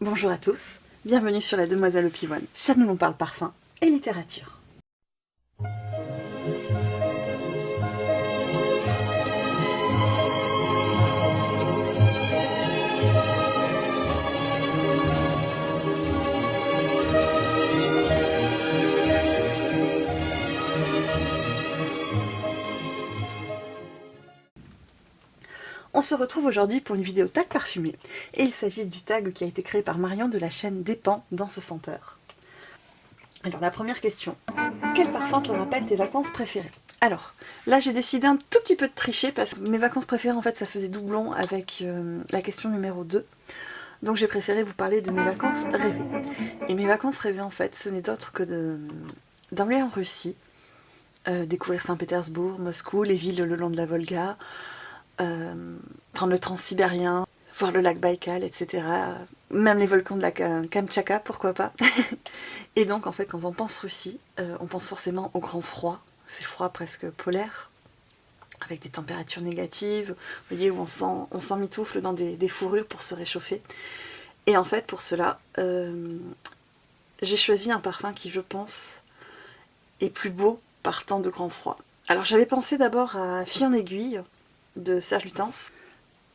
Bonjour à tous, bienvenue sur la Demoiselle au Pivoine, chaîne où l'on parle parfum et littérature. On se retrouve aujourd'hui pour une vidéo tag parfumé, et il s'agit du tag qui a été créé par Marion de la chaîne Dépend dans ce senteur. Alors la première question, quel parfum te rappelle tes vacances préférées? Alors, là j'ai décidé un tout petit peu de tricher parce que mes vacances préférées en fait ça faisait doublon avec la question numéro 2. Donc j'ai préféré vous parler de mes vacances rêvées. Et mes vacances rêvées en fait ce n'est d'autre que d'aller en Russie, découvrir Saint-Pétersbourg, Moscou, les villes le long de la Volga, prendre le transsibérien, voir le lac Baïkal, etc. Même les volcans de la Kamtchatka, pourquoi pas. Et donc en fait quand on pense Russie, on pense forcément au grand froid, c'est froid presque polaire, avec des températures négatives, vous voyez où on s'emmitoufle dans des fourrures pour se réchauffer. Et en fait pour cela, j'ai choisi un parfum qui je pense est plus beau par temps de grand froid. Alors j'avais pensé d'abord à Fille en aiguille de Serge Lutens.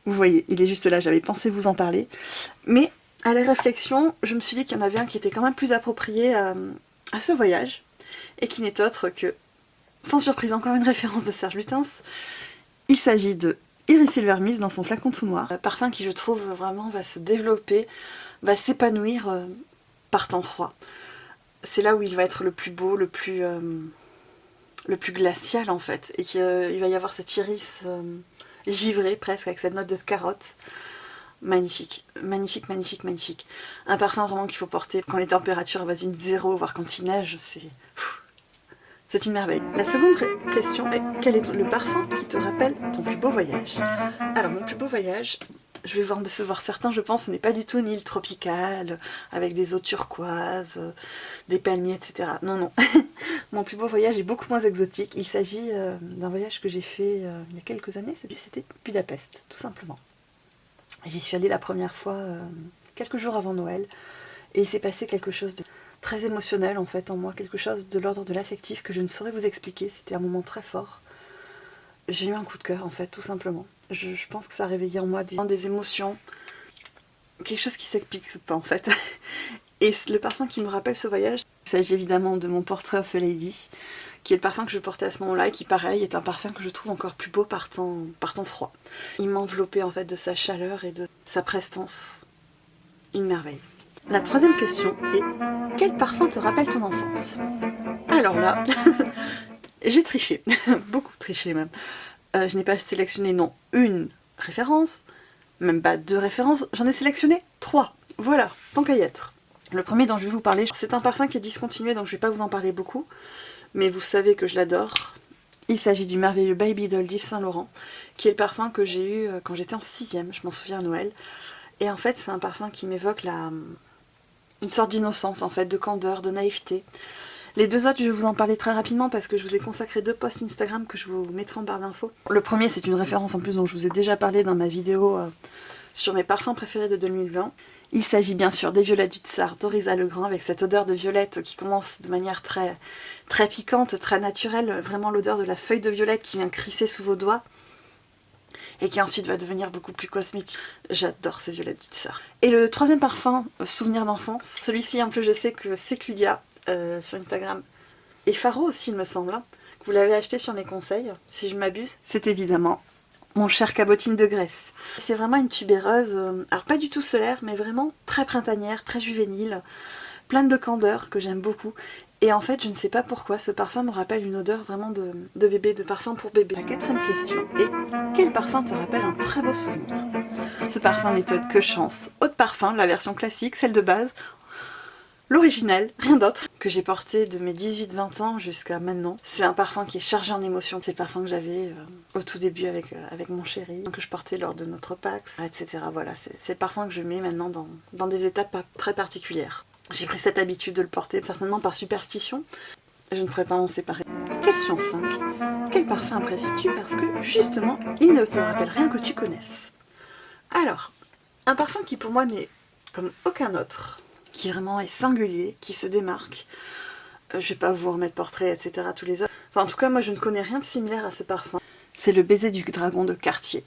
Vous voyez, il est juste là, j'avais pensé vous en parler. Mais à la réflexion, je me suis dit qu'il y en avait un qui était quand même plus approprié à ce voyage, et qui n'est autre que, sans surprise, encore une référence de Serge Lutens. Il s'agit de Iris Silvermist dans son flacon tout noir. Un parfum qui, je trouve, vraiment va se développer, va s'épanouir par temps froid. C'est là où il va être le plus beau, le plus glacial en fait, et qu'il va y avoir cette iris givrée presque, avec cette note de carotte. Magnifique, magnifique, magnifique, magnifique. Un parfum vraiment qu'il faut porter quand les températures avoisinent 0, voire quand il neige, c'est une merveille. La seconde question est, quel est le parfum qui te rappelle ton plus beau voyage? Alors mon plus beau voyage, je vais en décevoir certains, je pense, ce n'est pas du tout une île tropicale, avec des eaux turquoises, des palmiers, etc. Non, non. Mon plus beau voyage est beaucoup moins exotique. Il s'agit d'un voyage que j'ai fait il y a quelques années, c'était Budapest, tout simplement. J'y suis allée la première fois quelques jours avant Noël, et il s'est passé quelque chose de très émotionnel en fait en moi, quelque chose de l'ordre de l'affectif que je ne saurais vous expliquer. C'était un moment très fort. J'ai eu un coup de cœur en fait, tout simplement. Je pense que ça a réveillé en moi des émotions, quelque chose qui s'explique pas en fait. Et le parfum qui me rappelle ce voyage, il s'agit évidemment de mon Portrait of a Lady, qui est le parfum que je portais à ce moment-là et qui, pareil, est un parfum que je trouve encore plus beau par temps froid. Il m'enveloppait en fait de sa chaleur et de sa prestance. Une merveille. La troisième question est, quel parfum te rappelle ton enfance? Alors là, j'ai triché, beaucoup triché même. Je n'ai pas sélectionné non une référence, même pas 2 références, j'en ai sélectionné 3. Voilà, tant qu'à y être. Le premier dont je vais vous parler, c'est un parfum qui est discontinué, donc je ne vais pas vous en parler beaucoup, mais vous savez que je l'adore. Il s'agit du merveilleux Baby Doll d'Yves Saint Laurent, qui est le parfum que j'ai eu quand j'étais en 6ème, je m'en souviens à Noël. Et en fait, c'est un parfum qui m'évoque une sorte d'innocence, en fait, de candeur, de naïveté. Les deux autres, je vais vous en parler très rapidement parce que je vous ai consacré 2 posts Instagram que je vous mettrai en barre d'infos. Le premier, c'est une référence en plus dont je vous ai déjà parlé dans ma vidéo sur mes parfums préférés de 2020. Il s'agit bien sûr des Violettes du Tsar d'Oriza Legrand, avec cette odeur de violette qui commence de manière très, très piquante, très naturelle, vraiment l'odeur de la feuille de violette qui vient crisser sous vos doigts et qui ensuite va devenir beaucoup plus cosmétique. J'adore ces Violettes du Tsar. Et le troisième parfum, souvenir d'enfance, celui-ci en plus je sais que c'est Cludia sur Instagram, et Faro aussi il me semble, hein, que vous l'avez acheté sur mes conseils, si je m'abuse, c'est évidemment mon cher Cabotine de Grèce. C'est vraiment une tubéreuse, alors pas du tout solaire, mais vraiment très printanière, très juvénile, pleine de candeur, que j'aime beaucoup. Et en fait, je ne sais pas pourquoi, ce parfum me rappelle une odeur vraiment de bébé, de parfum pour bébé. La quatrième question est, quel parfum te rappelle un très beau souvenir? Ce parfum n'est autre que Chance, eau de parfum, la version classique, celle de base, l'original, rien d'autre, que j'ai porté de mes 18-20 ans jusqu'à maintenant. C'est un parfum qui est chargé en émotions. C'est le parfum que j'avais au tout début avec mon chéri, que je portais lors de notre Pax, etc. Voilà, c'est le parfum que je mets maintenant dans des étapes très particulières. J'ai pris cette habitude de le porter, certainement par superstition. Je ne pourrais pas m'en séparer. Question 5. Quel parfum apprécies-tu parce que, justement, il ne te rappelle rien que tu connaisses? Alors, un parfum qui pour moi n'est comme aucun autre, qui vraiment est singulier, qui se démarque. Je vais pas vous remettre portrait, etc. tous les heures. Enfin, en tout cas, moi, je ne connais rien de similaire à ce parfum. C'est le baiser du dragon de Cartier.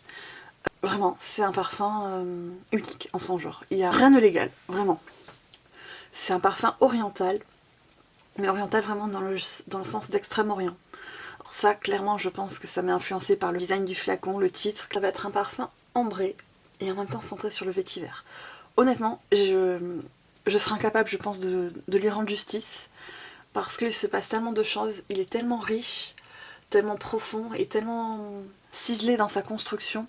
Vraiment, c'est un parfum unique en son genre. Il n'y a rien de légal, vraiment. C'est un parfum oriental, mais oriental vraiment dans le sens d'Extrême-Orient. Ça, clairement, je pense que ça m'est influencé par le design du flacon, le titre. Ça va être un parfum ambré et en même temps centré sur le vétiver. Honnêtement, je serais incapable, je pense, de lui rendre justice parce qu'il se passe tellement de choses. Il est tellement riche, tellement profond et tellement ciselé dans sa construction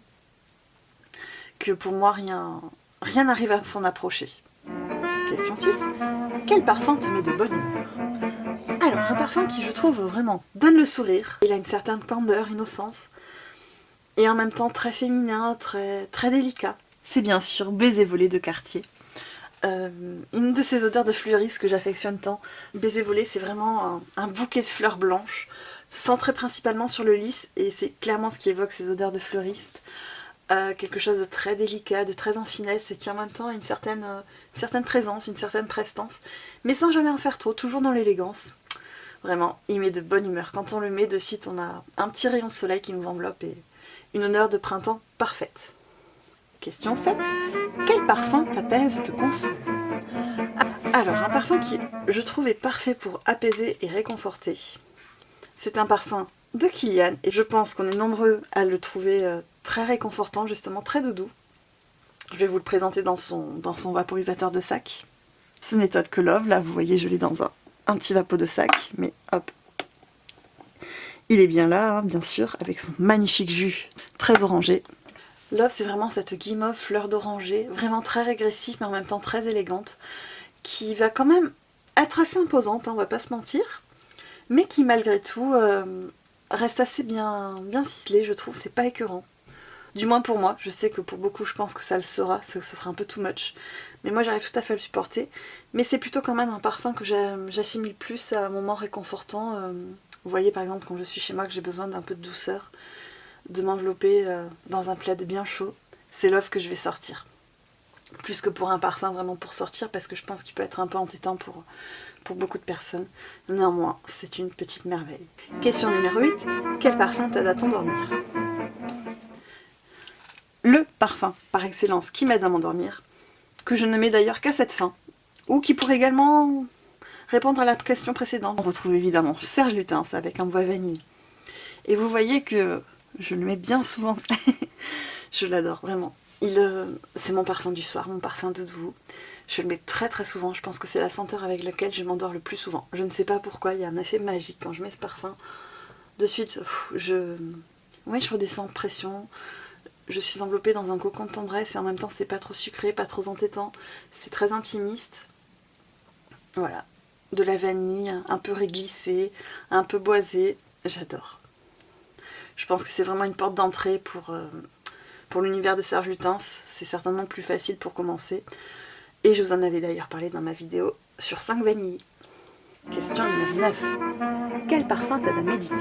que pour moi, rien n'arrive à s'en approcher. Question 6. Quel parfum te met de bonne humeur? Alors, un parfum qui, je trouve, vraiment donne le sourire. Il a une certaine candeur, innocence, et en même temps très féminin, très délicat. C'est bien sûr Baiser volé de Cartier. Une de ces odeurs de fleuriste que j'affectionne tant. Baiser volé, c'est vraiment un bouquet de fleurs blanches, centré principalement sur le lys, et c'est clairement ce qui évoque ces odeurs de fleuriste. Quelque chose de très délicat, de très en finesse, et qui en même temps a une certaine présence, une certaine prestance, mais sans jamais en faire trop, toujours dans l'élégance. Vraiment, il met de bonne humeur. Quand on le met, de suite, on a un petit rayon de soleil qui nous enveloppe et une odeur de printemps parfaite. Question 7. Quel parfum t'apaise, te console? Alors, un parfum qui, je trouve, est parfait pour apaiser et réconforter. C'est un parfum de Kilian, et je pense qu'on est nombreux à le trouver très réconfortant, justement, très doudou. Je vais vous le présenter dans son vaporisateur de sac. Ce n'est autre que Love, là, vous voyez, je l'ai dans un petit vapeau de sac, mais hop, il est bien là, hein, bien sûr, avec son magnifique jus très orangé. Love, c'est vraiment cette guimauve fleur d'oranger, vraiment très régressive, mais en même temps très élégante, qui va quand même être assez imposante, hein, on va pas se mentir, mais qui malgré tout reste assez bien ciselée, je trouve, c'est pas écœurant. Du moins pour moi, je sais que pour beaucoup je pense que ça le sera, ce sera un peu too much. Mais moi j'arrive tout à fait à le supporter. Mais c'est plutôt quand même un parfum que j'assimile plus à un moment réconfortant. Vous voyez par exemple quand je suis chez moi que j'ai besoin d'un peu de douceur, de m'envelopper dans un plaid bien chaud, c'est Love que je vais sortir. Plus que pour un parfum vraiment pour sortir, parce que je pense qu'il peut être un peu entêtant pour beaucoup de personnes. Néanmoins, c'est une petite merveille. Question numéro 8. Quel parfum t'aide à t'endormir? Le parfum par excellence qui m'aide à m'endormir, que je ne mets d'ailleurs qu'à cette fin, ou qui pourrait également répondre à la question précédente. On retrouve évidemment Serge Lutens avec un bois vanille. Et vous voyez que je le mets bien souvent. Je l'adore, vraiment. C'est mon parfum du soir, mon parfum doudou. Je le mets très très souvent, je pense que c'est la senteur avec laquelle je m'endors le plus souvent. Je ne sais pas pourquoi, il y a un effet magique quand je mets ce parfum. De suite, je redescends de pression. Je suis enveloppée dans un cocon de tendresse et en même temps c'est pas trop sucré, pas trop entêtant. C'est très intimiste. Voilà. De la vanille, un peu réglissée, un peu boisée. J'adore. Je pense que c'est vraiment une porte d'entrée pour l'univers de Serge Lutens. C'est certainement plus facile pour commencer. Et je vous en avais d'ailleurs parlé dans ma vidéo sur 5 vanilles. Question numéro 9. Quel parfum t'aide à méditer?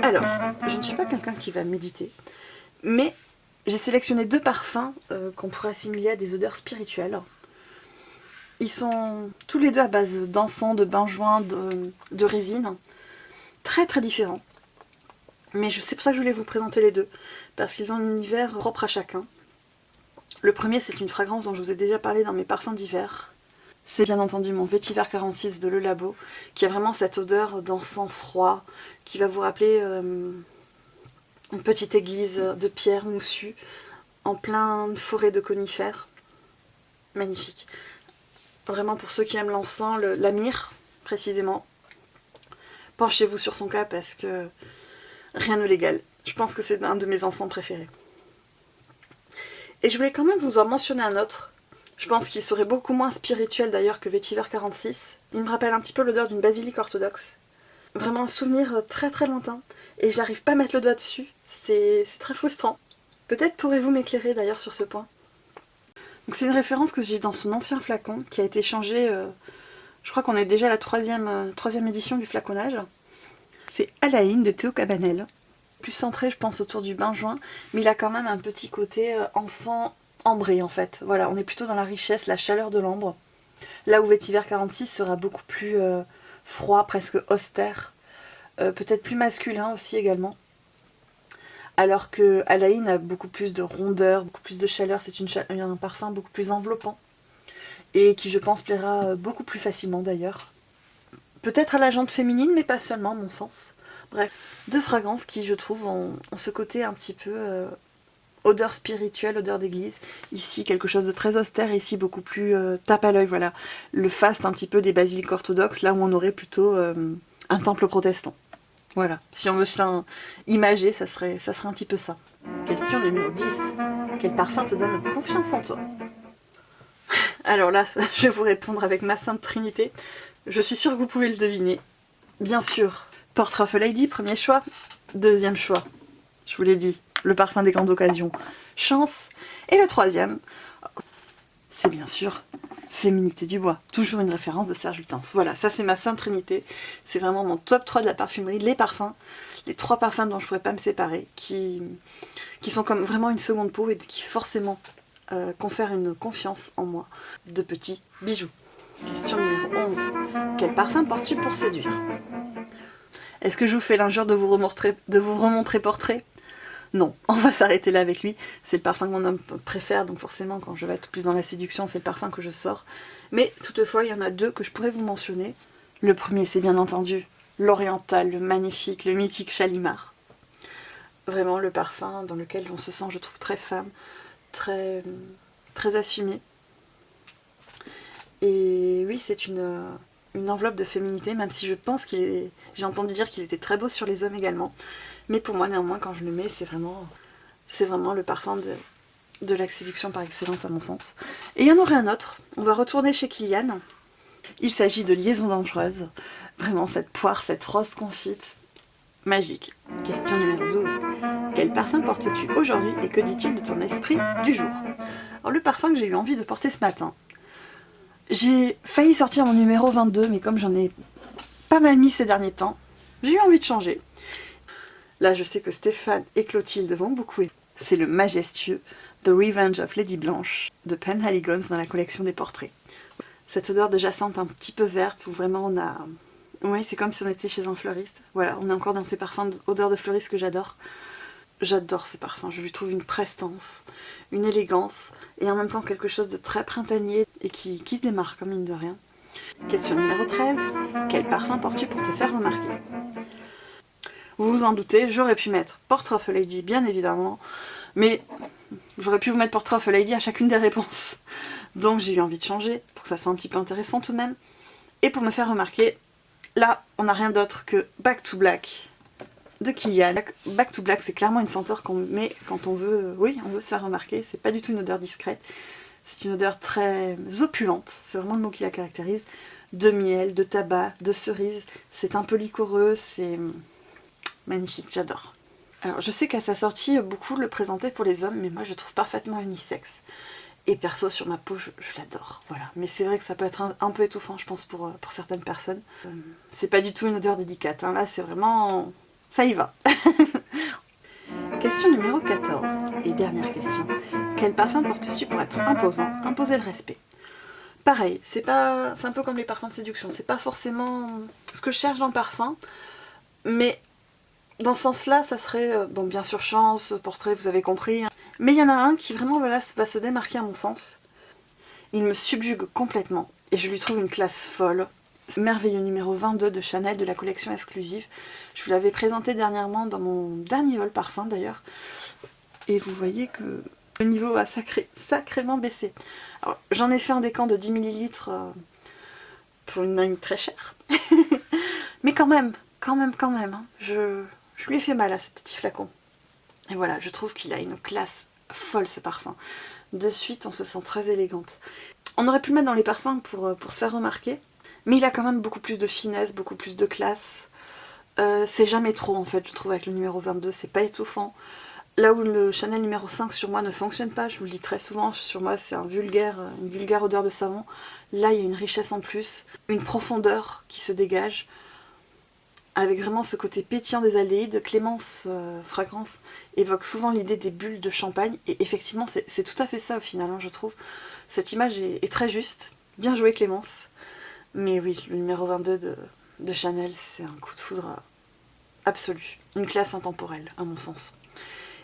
Alors, je ne suis pas quelqu'un qui va méditer. Mais j'ai sélectionné 2 parfums qu'on pourrait assimiler à des odeurs spirituelles. Ils sont tous les 2 à base d'encens, de benjoin, de résine. Très très différents. Mais c'est pour ça que je voulais vous présenter les 2. Parce qu'ils ont un univers propre à chacun. Le premier, c'est une fragrance dont je vous ai déjà parlé dans mes parfums d'hiver. C'est bien entendu mon Vétiver 46 de Le Labo, qui a vraiment cette odeur d'encens froid, qui va vous rappeler une petite église de pierre moussue, en pleine forêt de conifères. Magnifique. Vraiment pour ceux qui aiment l'encens, la myrrhe, précisément. Penchez-vous sur son cas parce que rien ne l'égale. Je pense que c'est un de mes encens préférés. Et je voulais quand même vous en mentionner un autre. Je pense qu'il serait beaucoup moins spirituel d'ailleurs que Vétiver 46. Il me rappelle un petit peu l'odeur d'une basilique orthodoxe. Vraiment un souvenir très très lointain. Et j'arrive pas à mettre le doigt dessus. C'est très frustrant. Peut-être pourrez-vous m'éclairer d'ailleurs sur ce point. Donc c'est une référence que j'ai dans son ancien flacon qui a été changé. Je crois qu'on est déjà à la troisième édition du flaconnage. C'est Alaïn de Théo Cabanel. Plus centré je pense autour du benjoin. Mais il a quand même un petit côté encens ambré en fait. Voilà, on est plutôt dans la richesse, la chaleur de l'ambre. Là où Vetiver 46 sera beaucoup plus froid, presque austère. Peut-être plus masculin aussi également. Alors que Alaïn a beaucoup plus de rondeur, beaucoup plus de chaleur. C'est un parfum beaucoup plus enveloppant. Et qui je pense plaira beaucoup plus facilement d'ailleurs. Peut-être à la jante féminine, mais pas seulement à mon sens. Bref, deux fragrances qui je trouve ont ce côté un petit peu odeur spirituelle, odeur d'église. Ici quelque chose de très austère, ici beaucoup plus tape à l'œil, voilà. Le faste un petit peu des basiliques orthodoxes, là où on aurait plutôt un temple protestant. Voilà, si on veut cela imager, ça serait un petit peu ça. Question numéro 10. Quel parfum te donne confiance en toi? Alors là, je vais vous répondre avec ma sainte trinité. Je suis sûre que vous pouvez le deviner. Bien sûr, Portrait of a Lady, premier choix. Deuxième choix, je vous l'ai dit, le parfum des grandes occasions, Chance. Et le troisième, c'est bien sûr Féminité du bois. Toujours une référence de Serge Lutens. Voilà, ça c'est ma sainte trinité. C'est vraiment mon top 3 de la parfumerie. Les parfums, les 3 parfums dont je ne pourrais pas me séparer, qui sont comme vraiment une seconde peau et qui forcément confèrent une confiance en moi. De petits bijoux. Question numéro 11. Quel parfum portes-tu pour séduire? Est-ce que je vous fais l'injure de vous remontrer portrait? Non, on va s'arrêter là avec lui. C'est le parfum que mon homme préfère, donc forcément quand je vais être plus dans la séduction, c'est le parfum que je sors. Mais toutefois, il y en a 2 que je pourrais vous mentionner. Le premier, c'est bien entendu l'oriental, le magnifique, le mythique Chalimar. Vraiment le parfum dans lequel on se sent, je trouve, très femme, très assumée. Et oui, c'est une enveloppe de féminité, même si je pense j'ai entendu dire qu'il était très beau sur les hommes également. Mais pour moi, néanmoins, quand je le mets, c'est vraiment le parfum de la séduction par excellence, à mon sens. Et il y en aurait un autre. On va retourner chez Kilian. Il s'agit de Liaison dangereuse. Vraiment, cette poire, cette rose confite. Magique. Question numéro 12. Quel parfum portes-tu aujourd'hui et que dis-tu de ton esprit du jour? Alors, le parfum que j'ai eu envie de porter ce matin, j'ai failli sortir mon numéro 22, mais comme j'en ai pas mal mis ces derniers temps, j'ai eu envie de changer. Là, je sais que Stéphane et Clotilde vont beaucoup aimer. C'est le majestueux The Revenge of Lady Blanche de Penhaligon's dans la collection des portraits. Cette odeur de jacinthe un petit peu verte où vraiment on a... Oui, c'est comme si on était chez un fleuriste. Voilà, on est encore dans ces parfums d'odeur de fleuriste que j'adore. J'adore ce parfum, je lui trouve une prestance, une élégance et en même temps quelque chose de très printanier et qui se démarque comme mine de rien. Question numéro 13. Quel parfum portes-tu pour te faire remarquer? Vous vous en doutez, j'aurais pu mettre Portrait of a Lady, bien évidemment, mais j'aurais pu vous mettre Portrait of a Lady à chacune des réponses. Donc j'ai eu envie de changer, pour que ça soit un petit peu intéressant tout de même. Et pour me faire remarquer, là, on n'a rien d'autre que Back to Black de Kilian. Back to Black, c'est clairement une senteur qu'on met quand on veut, on veut se faire remarquer. C'est pas du tout une odeur discrète, c'est une odeur très opulente, c'est vraiment le mot qui la caractérise. De miel, de tabac, de cerise, c'est un peu liquoreux, c'est... magnifique, j'adore. Alors je sais qu'à sa sortie, beaucoup le présentaient pour les hommes, mais moi je le trouve parfaitement unisexe. Et perso, sur ma peau, je l'adore. Voilà. Mais c'est vrai que ça peut être un peu étouffant, je pense, pour certaines personnes. C'est pas du tout une odeur délicate, hein. Là c'est vraiment... ça y va. Question numéro 14. Et dernière question. Quel parfum portes-tu pour être imposant, imposer le respect? Pareil, c'est un peu comme les parfums de séduction, c'est pas forcément ce que je cherche dans le parfum, mais dans ce sens-là, ça serait, bon bien sûr Chance, Portrait, vous avez compris, hein. Mais il y en a un qui vraiment va se démarquer à mon sens. Il me subjugue complètement, et je lui trouve une classe folle. Merveilleux numéro 22 de Chanel, de la collection exclusive. Je vous l'avais présenté dernièrement dans mon dernier haul parfum d'ailleurs. Et vous voyez que le niveau a sacrément baissé. Alors j'en ai fait un décan de 10 ml pour une ligne très chère. Mais quand même, hein, je lui ai fait mal à ce petit flacon. Et voilà, je trouve qu'il a une classe folle ce parfum. De suite, on se sent très élégante. On aurait pu le mettre dans les parfums pour se faire remarquer. Mais il a quand même beaucoup plus de finesse, beaucoup plus de classe. C'est jamais trop en fait, je trouve, avec le numéro 22, c'est pas étouffant. Là où le Chanel numéro 5 sur moi ne fonctionne pas, je vous le dis très souvent, sur moi c'est une vulgaire odeur de savon. Là il y a une richesse en plus, une profondeur qui se dégage. avec vraiment ce côté pétillant des aldéhydes. Clémence Fragrance évoque souvent l'idée des bulles de champagne, et effectivement c'est tout à fait ça au final, hein, je trouve. Cette image est très juste, bien joué Clémence. Mais oui, le numéro 22 de Chanel, c'est un coup de foudre absolu, une classe intemporelle à mon sens.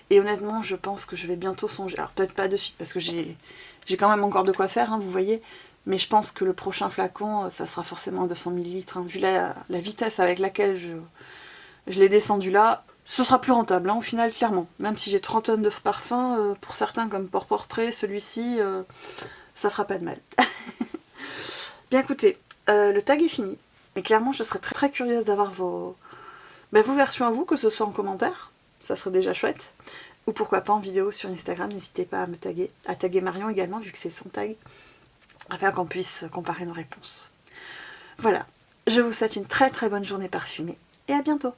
Et honnêtement, je pense que je vais bientôt songer, alors peut-être pas de suite parce que j'ai quand même encore de quoi faire, hein, vous voyez, mais je pense que le prochain flacon, ça sera forcément un 200 ml, hein, vu la vitesse avec laquelle je l'ai descendu là, ce sera plus rentable, hein, au final, clairement. Même si j'ai 30 tonnes de parfum, pour certains comme Portrait, celui-ci, ça fera pas de mal. Bien écoutez, le tag est fini, mais clairement je serais très, très curieuse d'avoir vos versions à vous, que ce soit en commentaire, ça serait déjà chouette, ou pourquoi pas en vidéo sur Instagram, n'hésitez pas à me taguer, à taguer Marion également, vu que c'est son tag, afin qu'on puisse comparer nos réponses. Voilà, je vous souhaite une très très bonne journée parfumée, et à bientôt.